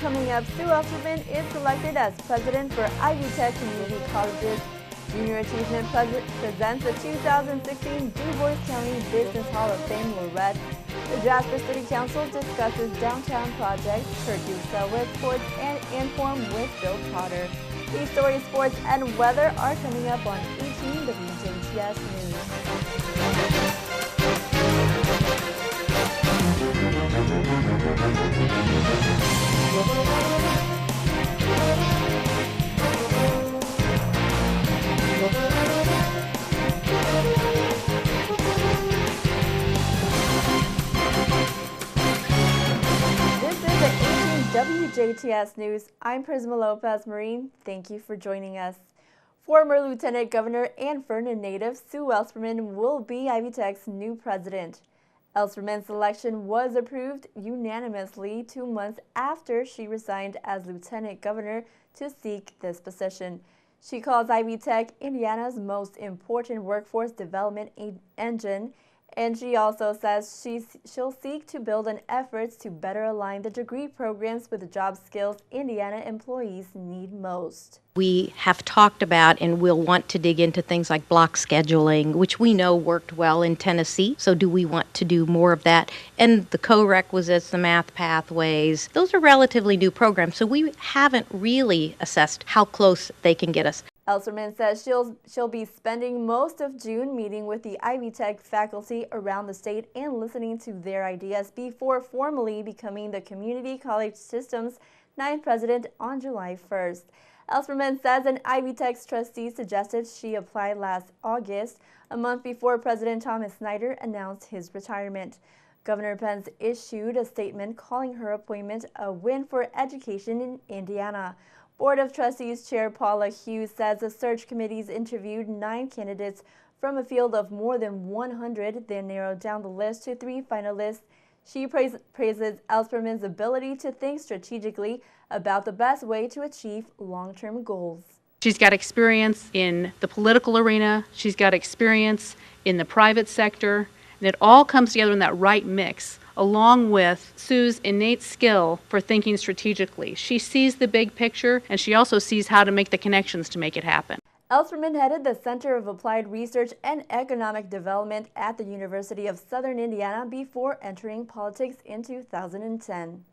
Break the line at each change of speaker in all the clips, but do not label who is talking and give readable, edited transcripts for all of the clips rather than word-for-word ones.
coming up, Sue Elsterman is selected as president for Ivy Tech Community College's Junior Achievement presents the 2016 Du Bois County Business Hall of Fame laureate. The Jasper City Council discusses downtown projects, Kurt with sports, and Inform with Bill Potter. These stories, sports, and weather are coming up on 18 WJTS News. WJTS News. I'm Prisma Lopez-Marin. Thank you for joining us. Former Lieutenant Governor and Vernon native Sue Elsterman will be Ivy Tech's new president. Elsterman's selection was approved unanimously 2 months after she resigned as Lieutenant Governor to seek this position. She calls Ivy Tech Indiana's most important workforce development engine, and she also says she'll seek to build on efforts to better align the degree programs with the job skills Indiana employees need most.
We have talked about and will want to dig into things like block scheduling, which we know worked well in Tennessee. So do we want to do more of that? And the co-requisites, the math pathways, those are relatively new programs. So we haven't really assessed how close they can get us.
Elsterman says she'll be spending most of June meeting with the Ivy Tech faculty around the state and listening to their ideas before formally becoming the Community College System's 9th president on July 1st. Elsterman says an Ivy Tech's trustee suggested she apply last August, a month before President Thomas Snyder announced his retirement. Governor Pence issued a statement calling her appointment a win for education in Indiana. Board of Trustees Chair Paula Hughes says the search committees interviewed 9 candidates from a field of more than 100, then narrowed down the list to 3 finalists. She praises Elsterman's ability to think strategically about the best way to achieve long-term goals.
She's got experience in the political arena, she's got experience in the private sector, and it all comes together in that right mix, along with Sue's innate skill for thinking strategically. She sees the big picture, and she also sees how to make the connections to make it happen.
Elsterman headed the Center of Applied Research and Economic Development at the University of Southern Indiana before entering politics in 2010.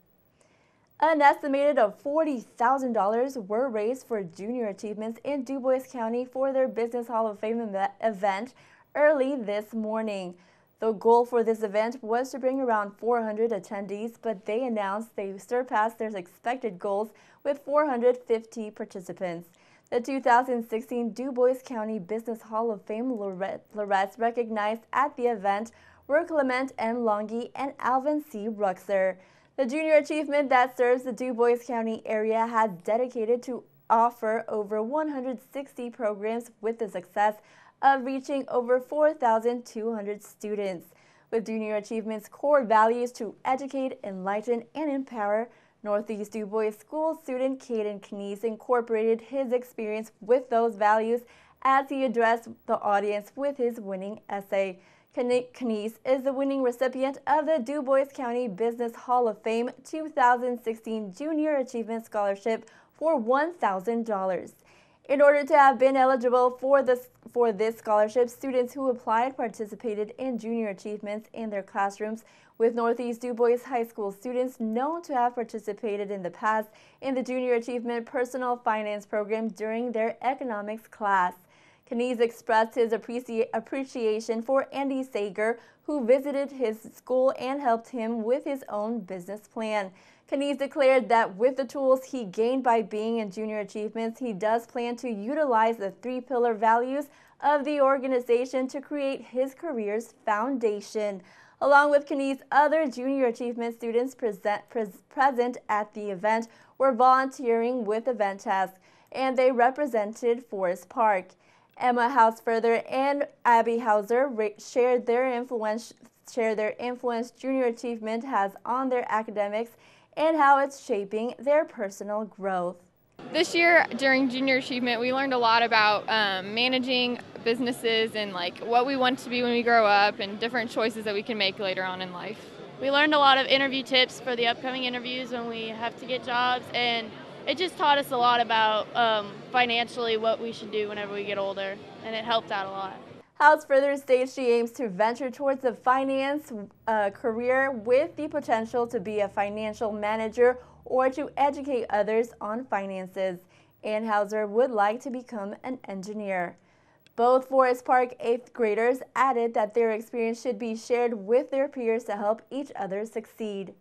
An estimated of $40,000 were raised for junior achievements in Du Bois County for their Business Hall of Fame event early this morning. The goal for this event was to bring around 400 attendees, but they announced they surpassed their expected goals with 450 participants. The 2016 Du Bois County Business Hall of Fame laureates recognized at the event were Clement M. Longy and Alvin C. Ruxer. The junior achievement that serves the Du Bois County area has dedicated to offer over 160 programs with the success of reaching over 4,200 students. With Junior Achievement's core values to educate, enlighten, and empower, Northeast Du Bois School student Caden Knies incorporated his experience with those values as he addressed the audience with his winning essay. Knies is the winning recipient of the Du Bois County Business Hall of Fame 2016 Junior Achievement Scholarship for $1,000. In order to have been eligible for this scholarship, students who applied participated in junior achievements in their classrooms, with Northeast Du Bois High School students known to have participated in the past in the Junior Achievement Personal Finance Program during their economics class. Knies expressed his appreciation for Andy Sager, who visited his school and helped him with his own business plan. Knies declared that with the tools he gained by being in Junior Achievements, he does plan to utilize the 3 pillar values of the organization to create his career's foundation. Along with Knies, other Junior Achievement students present at the event were volunteering with event tasks, and they represented Forest Park. Emma Hausfurther and Abby Hauser shared their influence Junior Achievement has on their academics and how it's shaping their personal growth.
This year during Junior Achievement, we learned a lot about managing businesses and like what we want to be when we grow up and different choices that we can make later on in life.
We learned a lot of interview tips for the upcoming interviews when we have to get jobs, and it just taught us a lot about financially what we should do whenever we get older, and it helped out a lot.
House further states she aims to venture towards a finance career with the potential to be a financial manager or to educate others on finances. Ann Hauser would like to become an engineer. Both Forest Park 8th graders added that their experience should be shared with their peers to help each other succeed.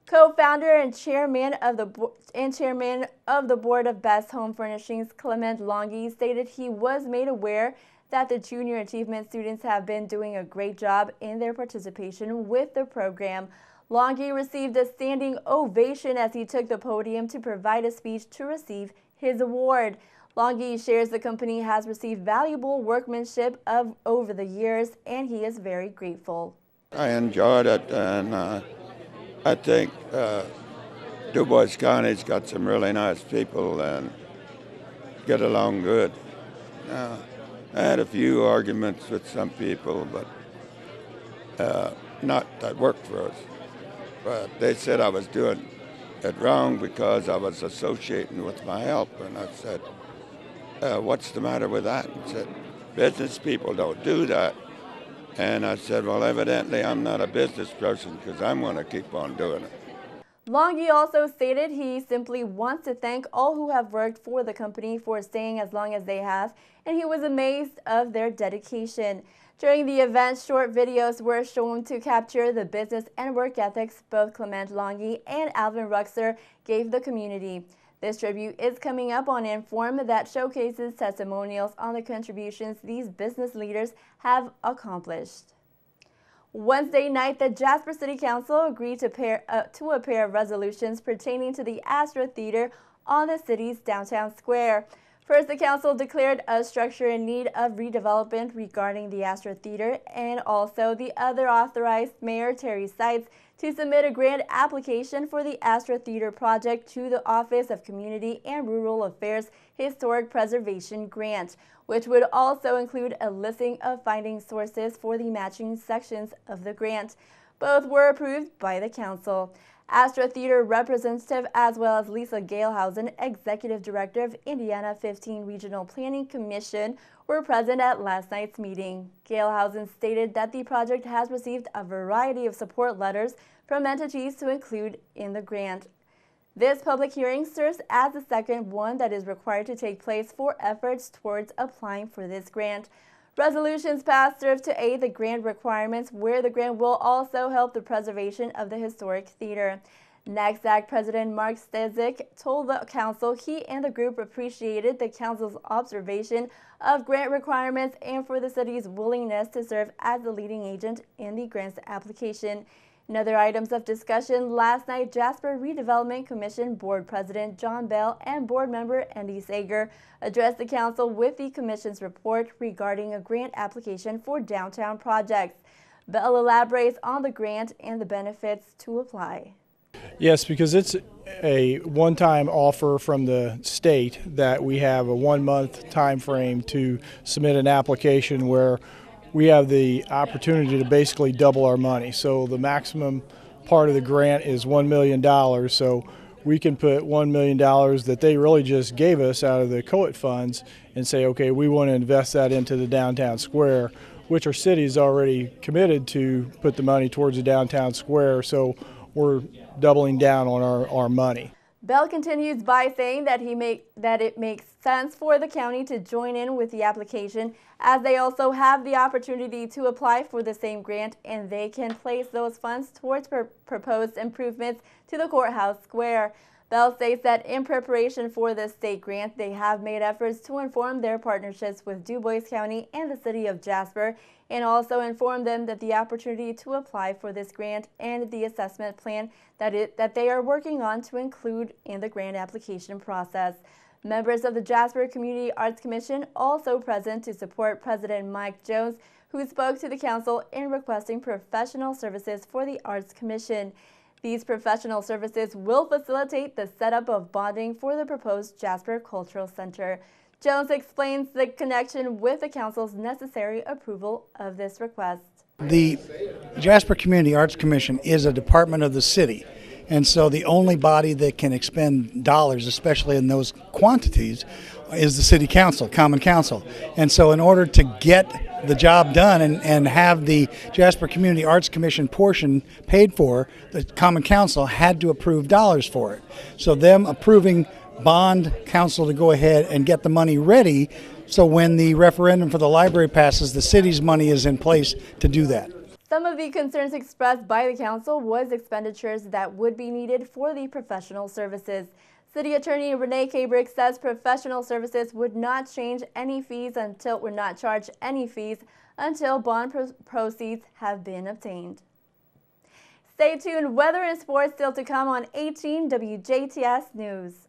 Co-founder and chairman of the board of Best Home Furnishings, Clement Longy, stated he was made aware that the junior achievement students have been doing a great job in their participation with the program. Longy received a standing ovation as he took the podium to provide a speech to receive his award. Longy shares the company has received valuable workmanship over the years, and he is very grateful.
I enjoyed it, and I think Du Bois County's got some really nice people and get along good. I had a few arguments with some people, but not that worked for us. But they said I was doing it wrong because I was associating with my helper, and I said, what's the matter with that? And said, business people don't do that. And I said, well, evidently I'm not a business person because I'm going to keep on doing it.
Longy also stated he simply wants to thank all who have worked for the company for staying as long as they have, and he was amazed of their dedication. During the event, short videos were shown to capture the business and work ethics both Clement Longy and Alvin Ruxer gave the community. This tribute is coming up on Inform that showcases testimonials on the contributions these business leaders have accomplished. Wednesday night, the Jasper City Council agreed to a pair of resolutions pertaining to the Astra Theater on the city's downtown square. First, the council declared a structure in need of redevelopment regarding the Astra Theater, and also the other authorized Mayor Terry Seitz to submit a grant application for the Astra Theater project to the Office of Community and Rural Affairs Historic Preservation Grant, which would also include a listing of funding sources for the matching sections of the grant. Both were approved by the council. Astra Theater representative, as well as Lisa Galehausen, Executive Director of Indiana 15 Regional Planning Commission, were present at last night's meeting. Galehausen stated that the project has received a variety of support letters from entities to include in the grant. This public hearing serves as the second one that is required to take place for efforts towards applying for this grant. Resolutions passed serve to aid the grant requirements, where the grant will also help the preservation of the historic theater. NACSAC President Mark Stezik told the council he and the group appreciated the council's observation of grant requirements and for the city's willingness to serve as the leading agent in the grant's application. In other items of discussion, last night, Jasper Redevelopment Commission Board President John Bell and Board Member Andy Sager addressed the council with the Commission's report regarding a grant application for downtown projects. Bell elaborates on the grant and the benefits to apply.
Yes, because it's a one-time offer from the state that we have a 1-month time frame to submit an application where we have the opportunity to basically double our money. So the maximum part of the grant is $1 million. So we can put $1 million that they really just gave us out of the COIT funds and say, okay, we want to invest that into the downtown square, which our city is already committed to put the money towards the downtown square. So we're doubling down on our money.
Bell continues by saying that it makes sense for the county to join in with the application, as they also have the opportunity to apply for the same grant, and they can place those funds towards proposed improvements to the courthouse square. Bell states that in preparation for the state grant, they have made efforts to inform their partnerships with Du Bois County and the city of Jasper, and also inform them that the opportunity to apply for this grant and the assessment plan that they are working on to include in the grant application process. Members of the Jasper Community Arts Commission also present to support President Mike Jones, who spoke to the council in requesting professional services for the Arts Commission. These professional services will facilitate the setup of bonding for the proposed Jasper Cultural Center. Jones explains the connection with the council's necessary approval of this request.
The Jasper Community Arts Commission is a department of the city, and so the only body that can expend dollars, especially in those quantities, is the city council, common council. And so in order to get the job done and have the Jasper Community Arts Commission portion paid for, the common council had to approve dollars for it. So them approving bond council to go ahead and get the money ready, so when the referendum for the library passes, the city's money is in place to do that.
Some of the concerns expressed by the council was expenditures that would be needed for the professional services. City Attorney Renee Kabrick says professional services would not change any fees would not charge any fees until bond proceeds have been obtained. Stay tuned. Weather and sports still to come on 18 WJTS News.